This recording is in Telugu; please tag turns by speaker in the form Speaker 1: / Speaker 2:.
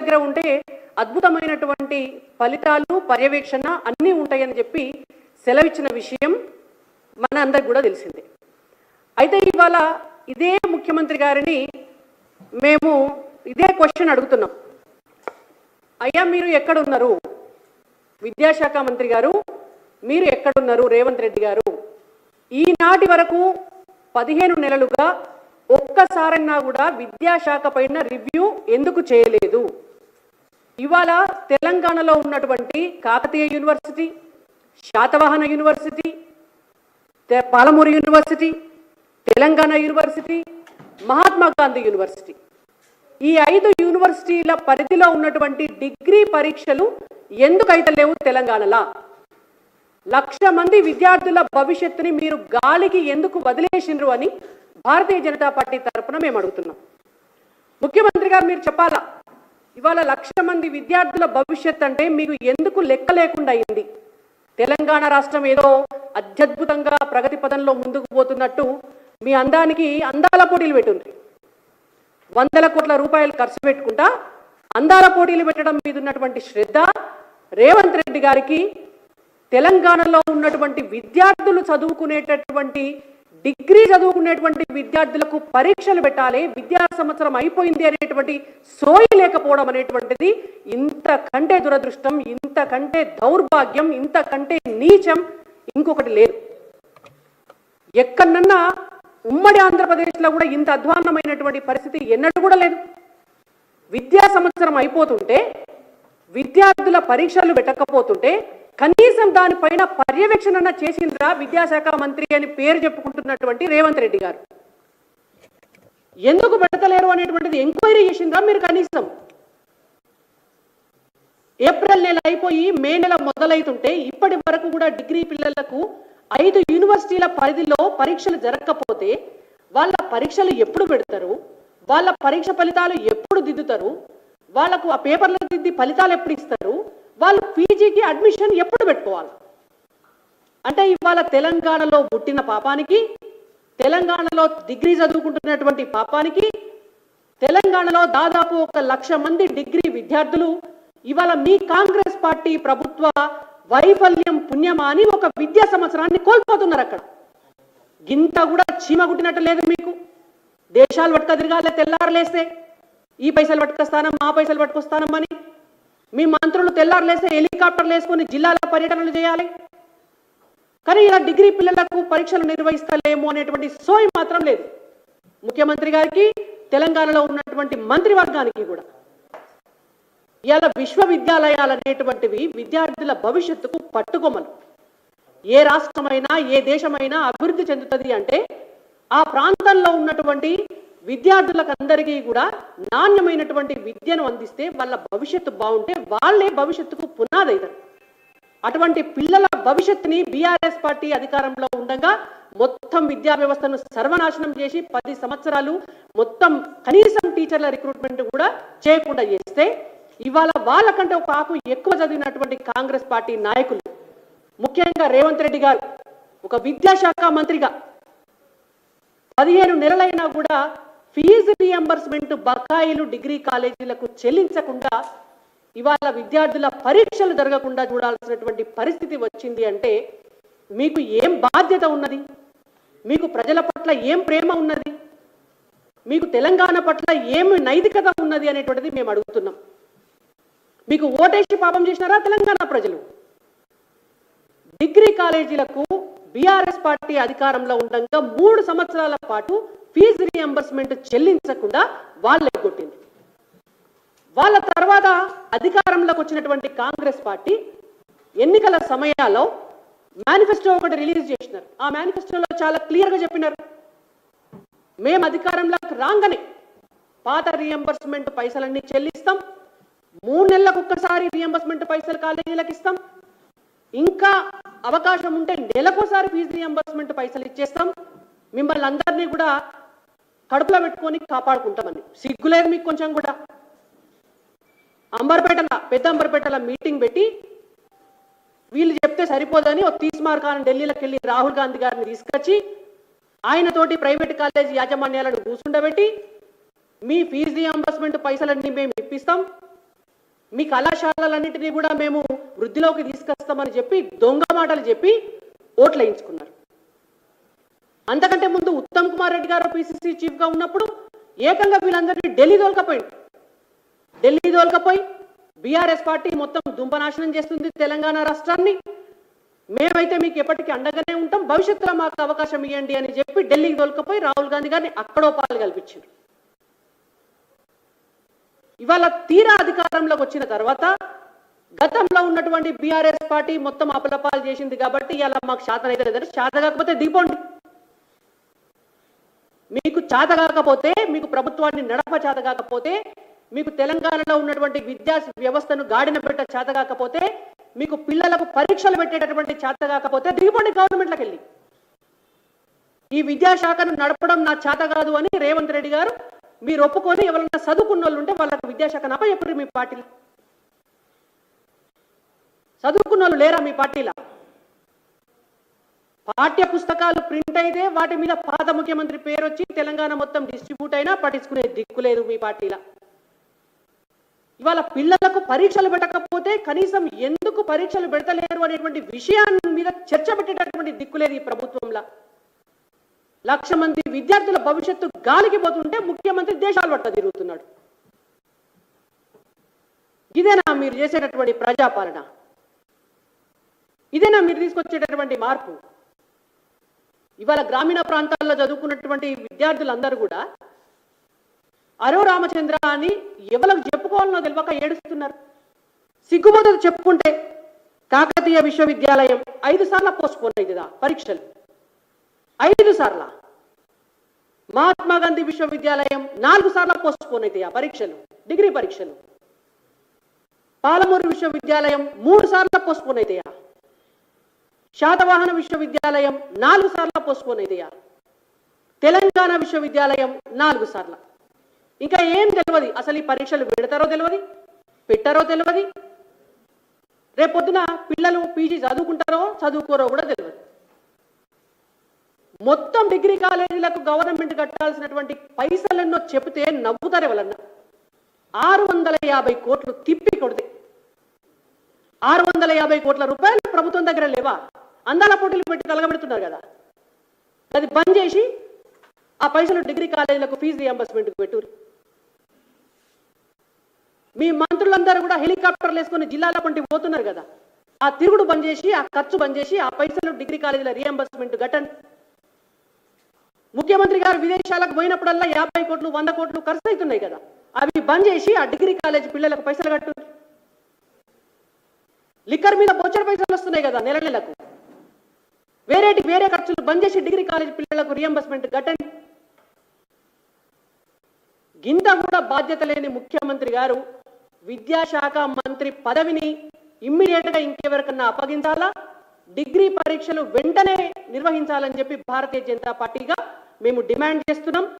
Speaker 1: దగ్గర ఉంటే అద్భుతమైనటువంటి ఫలితాలు పర్యవేక్షణ అన్నీ ఉంటాయని చెప్పి సెలవిచ్చిన విషయం మన అందరికి కూడా తెలిసిందే. అయితే ఇవాళ ఇదే ముఖ్యమంత్రి గారిని మేము ఇదే క్వశ్చన్ అడుగుతున్నాం. అయ్యా మీరు ఎక్కడున్నారు? విద్యాశాఖ మంత్రి గారు మీరు ఎక్కడున్నారు? రేవంత్ రెడ్డి గారు ఈనాటి వరకు 15 నెలలుగా ఒక్కసారన్నా కూడా విద్యాశాఖ పైన రివ్యూ ఎందుకు చేయలేదు? ఇవాళ తెలంగాణలో ఉన్నటువంటి Kakatiya university, Satavahana university, Palamuru university, Telangana university, Mahatma Gandhi university, ఈ 5 యూనివర్సిటీల పరిధిలో ఉన్నటువంటి డిగ్రీ పరీక్షలు ఎందుకైతే లేవు తెలంగాణలో? 1,00,000 మంది విద్యార్థుల భవిష్యత్తుని మీరు గాలికి ఎందుకు వదిలేసిండ్రు అని భారతీయ జనతా పార్టీ తరఫున మేము అడుగుతున్నాం. ముఖ్యమంత్రి గారు మీరు చెప్పాలా, ఇవాళ 1,00,000 మంది విద్యార్థుల భవిష్యత్ అంటే మీకు ఎందుకు లెక్క లేకుండా అయింది? తెలంగాణ రాష్ట్రం ఏదో అత్యద్భుతంగా ప్రగతి పదంలో ముందుకు పోతున్నట్టు మీ అందానికి అందాల పోటీలు పెట్టుంది. 100 కోట్ల రూపాయలు ఖర్చు పెట్టుకుంటా అందాల పోటీలు పెట్టడం మీద ఉన్నటువంటి శ్రద్ధ రేవంత్ రెడ్డి గారికి తెలంగాణలో ఉన్నటువంటి విద్యార్థులు చదువుకునేటటువంటి డిగ్రీ చదువుకునేటువంటి విద్యార్థులకు పరీక్షలు పెట్టాలి, విద్యా సంవత్సరం అయిపోయింది అనేటువంటి సోయి లేకపోవడం అనేటువంటిది ఇంతకంటే దురదృష్టం, ఇంతకంటే దౌర్భాగ్యం, ఇంతకంటే నీచం ఇంకొకటి లేదు. ఎక్కడన్నా ఉమ్మడి ఆంధ్రప్రదేశ్లో కూడా ఇంత అధ్వాన్నమైనటువంటి పరిస్థితి ఎన్నడూ కూడా లేదు. విద్యా సంవత్సరం అయిపోతుంటే విద్యార్థుల పరీక్షలు పెట్టకపోతుంటే కనీసం దానిపైన పర్యవేక్షణ చేసిండ్రా విద్యాశాఖ మంత్రి అని పేరు చెప్పుకుంటున్నటువంటి రేవంత్ రెడ్డి గారు? ఎందుకు పెడతలేరు అనేటువంటిది ఎంక్వైరీ చేసిండ్రా మీరు? కనీసం ఏప్రిల్ నెల అయిపోయి మే నెల మొదలైతుంటే ఇప్పటి వరకు కూడా డిగ్రీ పిల్లలకు 5 యూనివర్సిటీల పరిధిలో పరీక్షలు జరగకపోతే వాళ్ళ పరీక్షలు ఎప్పుడు పెడతారు? వాళ్ళ పరీక్ష ఫలితాలు ఎప్పుడు దిద్దుతారు? వాళ్ళకు ఆ పేపర్లు దిద్ది ఫలితాలు ఎప్పుడు ఇస్తారు? వాళ్ళు పీజీకి అడ్మిషన్ ఎప్పుడు పెట్టుకోవాలి? అంటే ఇవాళ తెలంగాణలో పుట్టిన పాపానికి, తెలంగాణలో డిగ్రీ చదువుకుంటున్నటువంటి పాపానికి, తెలంగాణలో దాదాపు 1,00,000 మంది డిగ్రీ విద్యార్థులు ఇవాళ మీ కాంగ్రెస్ పార్టీ ప్రభుత్వ వైఫల్యం పుణ్యమా అని ఒక విద్యా సంవత్సరాన్ని కోల్పోతున్నారు. అక్కడ గింత కూడా చీమ గుట్టినట్టు లేదు మీకు. దేశాలు పట్టుక తిరగాలి తెల్లారులేస్తే, ఈ పైసలు పట్టుకొస్తానం ఆ పైసలు పట్టుకొస్తానమ్మని మీ మంత్రులు తెల్లారులేస్తే హెలికాప్టర్లు వేసుకొని జిల్లాల పర్యటనలు చేయాలి. కానీ ఇలా డిగ్రీ పిల్లలకు పరీక్షలు నిర్వహిస్తలేము అనేటువంటి సోయి మాత్రం లేదు ముఖ్యమంత్రి గారికి, తెలంగాణలో ఉన్నటువంటి మంత్రివర్గానికి కూడా. ఇవాళ విశ్వవిద్యాలయాలు అనేటువంటివి విద్యార్థుల భవిష్యత్తుకు పట్టుకొమ్మలు. ఏ రాష్ట్రమైనా ఏ దేశమైనా అభివృద్ధి చెందుతుంది అంటే ఆ ప్రాంతంలో ఉన్నటువంటి విద్యార్థులకు అందరికీ కూడా నాణ్యమైనటువంటి విద్యను అందిస్తే వాళ్ళ భవిష్యత్తు బాగుంటే వాళ్ళే భవిష్యత్తుకు పునాది అవుతారు. అటువంటి పిల్లల భవిష్యత్తుని బీఆర్ఎస్ పార్టీ అధికారంలో ఉండగా మొత్తం విద్యా వ్యవస్థను సర్వనాశనం చేసి 10 సంవత్సరాలు మొత్తం కనీసం టీచర్ల రిక్రూట్మెంట్ కూడా చేయకుండా చేస్తే ఇవాళ వాళ్ళకంటే ఒక ఆకు ఎక్కువ చదివినటువంటి కాంగ్రెస్ పార్టీ నాయకులు, ముఖ్యంగా రేవంత్ రెడ్డి గారు ఒక విద్యాశాఖ మంత్రిగా 15 నెలలైనా కూడా ఫీజు రీఎంబర్స్మెంట్ బకాయిలు డిగ్రీ కాలేజీలకు చెల్లించకుండా ఇవాళ విద్యార్థుల పరీక్షలు జరగకుండా చూడాల్సినటువంటి పరిస్థితి వచ్చింది అంటే మీకు ఏం బాధ్యత ఉన్నది? మీకు ప్రజల పట్ల ఏం ప్రేమ ఉన్నది? మీకు తెలంగాణ పట్ల ఏమి నైతికత ఉన్నది అనేటువంటిది మేము అడుగుతున్నాం. మీకు ఓటేసి పాపం చేసినారా తెలంగాణ ప్రజలు? డిగ్రీ కాలేజీలకు బీఆర్ఎస్ పార్టీ అధికారంలో ఉండగా 3 సంవత్సరాల పాటు ఫీజు రీఎంబర్స్మెంట్ చెల్లించకుండా వాళ్ళే కొట్టింది. వాళ్ళ తర్వాత అధికారంలోకి వచ్చినటువంటి కాంగ్రెస్ పార్టీ ఎన్నికల సమయాల్లో మేనిఫెస్టో ఒకటి రిలీజ్ చేసినారు. ఆ మేనిఫెస్టోలో చాలా క్లియర్గా చెప్పినారు, మేము అధికారంలోకి రాగానే పాత రీఎంబర్స్మెంట్ పైసలన్నీ చెల్లిస్తాం, 3 నెలలకు ఒక్కసారి రీఎంబర్స్మెంట్ పైసలు కాలేజీలకు ఇస్తాం, ఇంకా అవకాశం ఉంటే నెలకోసారి ఫీజు రీఎంబర్స్మెంట్ పైసలు ఇచ్చేస్తాం, మిమ్మల్ని అందరినీ కూడా కడుపులో పెట్టుకొని కాపాడుకుంటామని. సిగ్గులేదు మీకు కొంచెం కూడా? పెద్ద అంబర్పేటల మీటింగ్ పెట్టి వీళ్ళు చెప్తే సరిపోదని ఒక తీస్మార్కాన్ని ఢిల్లీలోకి వెళ్ళి రాహుల్ గాంధీ గారిని తీసుకొచ్చి ఆయనతోటి ప్రైవేట్ కాలేజీ యాజమాన్యాలను కూర్చుండబెట్టి మీ ఫీజు రీఎంబర్స్మెంట్ పైసలన్నీ మేము ఇప్పిస్తాం, మీ కళాశాలలన్నింటినీ కూడా మేము వృద్ధిలోకి తీసుకొస్తామని చెప్పి దొంగ మాటలు చెప్పి ఓట్లు వేయించుకున్నారు. అంతకంటే ముందు ఉత్తమ్ కుమార్ రెడ్డి గారు పిసిసి చీఫ్గా ఉన్నప్పుడు ఏకంగా వీళ్ళందరినీ ఢిల్లీ దోల్కపోయి బీఆర్ఎస్ పార్టీ మొత్తం దుంపనాశనం చేస్తుంది తెలంగాణ రాష్ట్రాన్ని, మేమైతే మీకు ఎప్పటికీ అండగానే ఉంటాం, భవిష్యత్తులో మాకు అవకాశం ఇవ్వండి అని చెప్పి ఢిల్లీకి దొలకపోయి రాహుల్ గాంధీ గారిని అక్కడో పాలు కల్పించారు. ఇవాళ తీరా అధికారంలోకి వచ్చిన తర్వాత గతంలో ఉన్నటువంటి బీఆర్ఎస్ పార్టీ మొత్తం అపలపాలు చేసింది కాబట్టి ఇలా మాకు శాతనైతే లేదంటే చేత కాకపోతే దిగిపోండి. మీకు చేత కాకపోతే, మీకు ప్రభుత్వాన్ని నడప చేత కాకపోతే, మీకు తెలంగాణలో ఉన్నటువంటి విద్యా వ్యవస్థను గాడిన పెట్ట చేత కాకపోతే, మీకు పిల్లలకు పరీక్షలు పెట్టేటటువంటి చేత కాకపోతే దిగిపోండి గవర్నమెంట్లోకి వెళ్ళి. ఈ విద్యాశాఖను నడపడం నా చేత కాదు అని రేవంత్ రెడ్డి గారు మీరు ఒప్పుకొని ఎవరైనా చదువుకున్న వాళ్ళు ఉంటే వాళ్ళకి విద్యాశాఖను అప్పచెప్పరు. మీ పార్టీలో చదువుకున్న వాళ్ళు లేరా? మీ పార్టీలో పాఠ్య పుస్తకాలు ప్రింట్ అయితే వాటి మీద పాత ముఖ్యమంత్రి పేరు వచ్చి తెలంగాణ మొత్తం డిస్ట్రిబ్యూట్ అయినా పట్టించుకునే దిక్కు లేదు మీ పార్టీలో. ఇవాళ పిల్లలకు పరీక్షలు పెట్టకపోతే కనీసం ఎందుకు పరీక్షలు పెడతలేరు అనేటువంటి విషయాన్ని మీద చర్చ పెట్టేటటువంటి దిక్కులేదు ఈ ప్రభుత్వంలో. 1,00,000 మంది విద్యార్థుల భవిష్యత్తు గాలికి పోతుంటే ముఖ్యమంత్రి దేశాలు పట్ట తిరుగుతున్నాడు. ఇదేనా మీరు చేసేటటువంటి ప్రజాపాలన? ఇదేనా మీరు తీసుకొచ్చేటటువంటి మార్పు? ఇవాళ గ్రామీణ ప్రాంతాల్లో చదువుకున్నటువంటి విద్యార్థులందరూ కూడా అరో రామచంద్ర అని ఎవరికి చెప్పుకోవాలనో తెలియక ఏడుస్తున్నారు. సిగ్గుమోదు చెప్పుకుంటే కాకతీయ విశ్వవిద్యాలయం 5 సార్లు పోస్ట్పోన్ అయిందా పరీక్షలు? 5 సార్ల. మహాత్మా గాంధీ విశ్వవిద్యాలయం 4 సార్లు పోస్ట్పోన్ అవుతాయా పరీక్షలు, డిగ్రీ పరీక్షలు? పాలమూరు విశ్వవిద్యాలయం 3 సార్లు పోస్ట్పోన్ అవుతాయా? శాతవాహన విశ్వవిద్యాలయం 4 సార్లు పోస్ట్పోన్ అవుతాయా? తెలంగాణ విశ్వవిద్యాలయం 4 సార్లు. ఇంకా ఏం తెలియదు. అసలు ఈ పరీక్షలు పెడతారో తెలియదు, పెట్టారో తెలియదు. రేపొద్దున పిల్లలు పీజీ చదువుకుంటారో చదువుకోరో కూడా తెలియదు. మొత్తం డిగ్రీ కాలేజీలకు గవర్నమెంట్ కట్టాల్సినటువంటి పైసలెన్నో చెబితే నవ్వుతారు ఎవరన్నా. 650 కోట్లు తిప్పి కొడితే 650 కోట్ల రూపాయలు ప్రభుత్వం దగ్గర లేవా? అందాల పోటీలు పెట్టి తలగబెడుతున్నారు కదా. అది బంద్ చేసి ఆ పైసలు డిగ్రీ కాలేజీలకు ఫీజు రియంబర్స్మెంట్కి పెట్టు. మీ మంత్రులందరూ కూడా హెలికాప్టర్లు వేసుకొని జిల్లాల పంటి పోతున్నారు కదా. ఆ తిరుగుడు బంద్ చేసి, ఆ ఖర్చు బంద్ చేసి ఆ పైసలు డిగ్రీ కాలేజీల రియంబర్స్మెంట్ కట్టండి. ముఖ్యమంత్రి గారు విదేశాలకు పోయినప్పుడల్లా 50 కోట్లు 100 కోట్లు ఖర్చు అవుతున్నాయి కదా. అవి బంద్ చేసి ఆ డిగ్రీ కాలేజీ పిల్లలకు పైసలు కట్టు. లిక్కర్ మీద బొచ్చర పైసలు వస్తున్నాయి కదా నెల నెలకు. వేరే ఖర్చులు బంద్ చేసి డిగ్రీ కాలేజీ పిల్లలకు రియంబర్స్మెంట్ కట్టండి. గింత కూడా బాధ్యత లేని ముఖ్యమంత్రి గారు విద్యాశాఖ మంత్రి పదవిని ఇమ్మీడియట్గా ఇంకెవరికన్నా అప్పగించాలా, డిగ్రీ పరీక్షలు వెంటనే నిర్వహించాలని చెప్పి భారతీయ జనతా పార్టీగా మేము డిమాండ్ చేస్తున్నాం.